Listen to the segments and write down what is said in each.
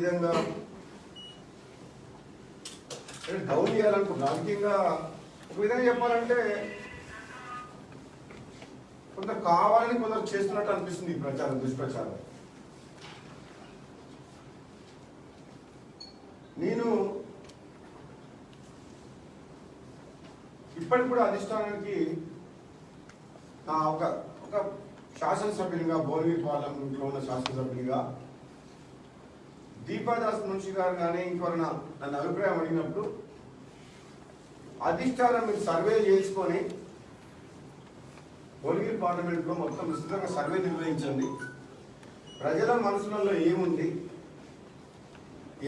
విధంగా డౌన్ చేయాలనుకుంటున్నా. రాజకీయంగా ఒక విధంగా చెప్పాలంటే కొంత కావాలని కొందరు చేస్తున్నట్టు అనిపిస్తుంది ఈ ప్రచారం, దుష్ప్రచారం. నేను ఇప్పటికి కూడా అధిష్టానానికి ఒక శాసనసభ్యునిగా, భువనగిరి పార్లమెంట్లో ఉన్న శాసనసభ్యునిగా దీపాదాస్ మున్షి గారు కానీ ఇంకెవరైనా నన్ను అభిప్రాయం అడిగినప్పుడు అధిష్టానం మీరు సర్వే చేసుకొని భువనగిరి పార్లమెంట్లో మొత్తం విస్తృతంగా సర్వే నిర్వహించండి, ప్రజల మనసులలో ఏముంది,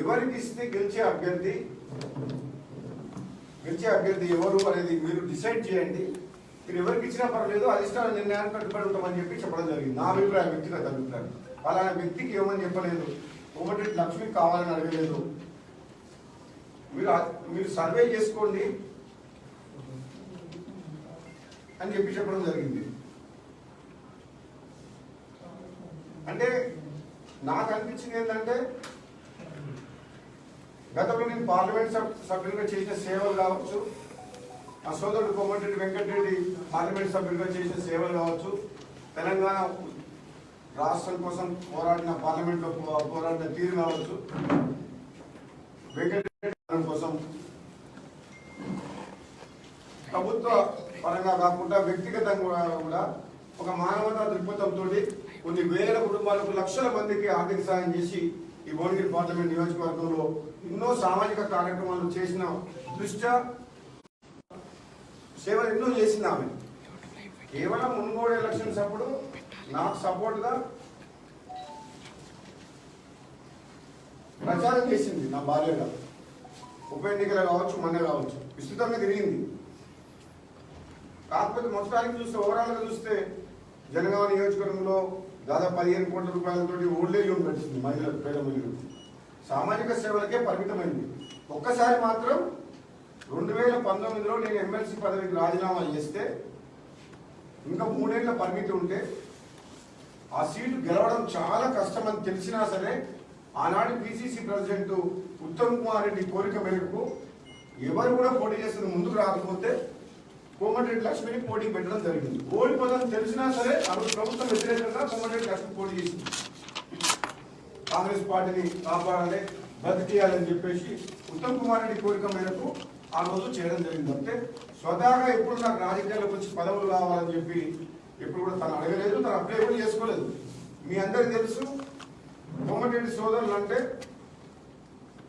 ఎవరికి ఇస్తే గెలిచే అభ్యర్థి ఎవరు అనేది మీరు డిసైడ్ చేయండి. మీరు ఎవరికి ఇచ్చినా పర్లేదు, అధిష్టాన నిర్ణయానికి కట్టుబడి ఉంటామని చెప్పి చెప్పడం జరిగింది. నా అభిప్రాయం, వ్యక్తిగత అభిప్రాయం. అలానే వ్యక్తికి ఏమని చెప్పలేదు, కోమటిరెడ్డి లక్ష్మికి కావాలని అడగలేదు. మీరు సర్వే చేసుకోండి అని చెప్పి చెప్పడం జరిగింది. అంటే నాకు అనిపించింది ఏంటంటే, గతంలో నేను పార్లమెంట్ సభ్యులుగా చేసిన సేవలు కావచ్చు, ఆ సోదరుడు కోమటిరెడ్డి వెంకటరెడ్డి పార్లమెంట్ సభ్యులుగా చేసిన సేవలు కావచ్చు, తెలంగాణ రాష్ట్రం కోసం పోరాడిన, పార్లమెంట్లో పోరాడిన తీరు కావచ్చు, వెంకటరెడ్డి కోసం ప్రభుత్వ పరంగా కాకుండా వ్యక్తిగతంగా కూడా ఒక మానవతా దృక్పథంతో కొన్ని వేల కుటుంబాలకు, లక్షల మందికి ఆర్థిక సాయం చేసి ఈ భువనగిరి పార్లమెంట్ నియోజకవర్గంలో ఎన్నో సామాజిక కార్యక్రమాలు చేసిన దృష్ట్యా సేవలు ఎన్నో చేసింది ఆమె. కేవలం మున్గోడు ఎలక్షన్స్ అప్పుడు నాకు సపోర్ట్గా ప్రచారం చేసింది. నా భార్యగా ఉప ఎన్నికలు కావచ్చు, మొన్న కావచ్చు, విస్తృతంగా తిరిగింది. కాకపోతే మొత్తానికి చూస్తే, ఓవరాల్గా చూస్తే జనగామ నియోజకవర్గంలో దాదాపు 15 కోట్ల రూపాయలతో ఓల్డేజ్ హోమ్ పెట్టింది మహిళలకు, పేద మహిళలకు. సామాజిక సేవలకే పరిమితమైంది. ఒక్కసారి మాత్రం 2019లో నేను ఎమ్మెల్సీ పదవికి రాజీనామా చేస్తే, ఇంకా 3 ఏళ్ల పరిమితి ఉంటే ఆ సీటు గెలవడం చాలా కష్టమని తెలిసినా సరే, ఆనాడు పిసిసి ప్రెసిడెంట్ ఉత్తమ్ కుమార్ రెడ్డి కోరిక మేరకు ఎవరు కూడా పోటీ చేస్తుంది ముందుకు రాకపోతే కోమటిరెడ్డి లక్ష్మిని పోటీ పెట్టడం జరిగింది. ఓడిపోదని తెలిసినా సరే అప్పుడు ప్రభుత్వం వ్యతిరేకంగా కోమటిరెడ్డి లక్ష్మి పోటీ చేసింది. కాంగ్రెస్ పార్టీని కాపాడాలి, బతికేయాలని చెప్పేసి ఉత్తమ్ కుమార్ రెడ్డి కోరిక మేరకు ఆ రోజు చేయడం జరిగింది. అంటే స్వతహాగా ఎప్పుడు నాకు రాజకీయాలకు వచ్చి పదవులు కావాలని చెప్పి ఎప్పుడు కూడా తను అడగలేదు, తను అప్లై కూడా చేసుకోలేదు. మీ అందరికీ తెలుసు, కోమటిరెడ్డి సోదరులు అంటే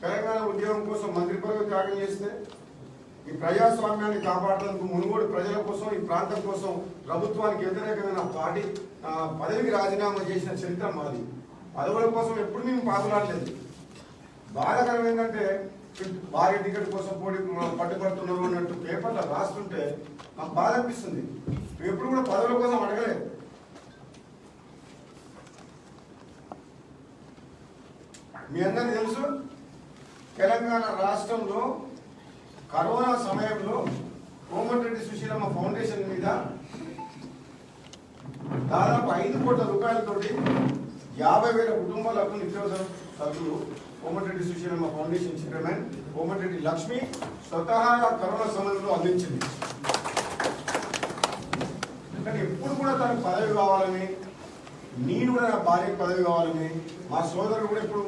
తెలంగాణ ఉద్యమం కోసం మంత్రి పదవి త్యాగం చేస్తే, ఈ ప్రజాస్వామ్యాన్ని కాపాడడానికి, మునుగోడు ప్రజల కోసం, ఈ ప్రాంతం కోసం ప్రభుత్వానికి వ్యతిరేకమైన పార్టీ పదవికి రాజీనామా చేసిన చరిత్ర మాది. పదవుల కోసం ఎప్పుడు మేము పాకులాడలేదు. బాధాకరం ఏంటంటే, భార్య టికెట్ కోసం పట్టుబడుతున్నారు అన్నట్టు పేపర్లో రాస్తుంటే నాకు బాధ అనిపిస్తుంది. మేము ఎప్పుడు కూడా పదవుల కోసం అడగలేదు. మీ అందరికీ తెలుసు, తెలంగాణ రాష్ట్రంలో కరోనా సమయంలో కోమటిరెడ్డి సుశీలమ్మ ఫౌండేషన్ మీద దాదాపు 5 కోట్ల రూపాయలతోటి 50,000 కుటుంబాలకు నిత్యావసర సరుకులు కోమటిరెడ్డి సుశీలమ్మ ఫౌండేషన్ చైర్మన్ కోమటిరెడ్డి లక్ష్మి స్వతహాగా కరోనా సమయంలో అందించింది. కానీ ఎప్పుడు కూడా తనకు పదవి కావాలని, నేను కూడా నా భార్యకు పదవి కావాలని, మా సోదరుడు కూడా ఇప్పుడు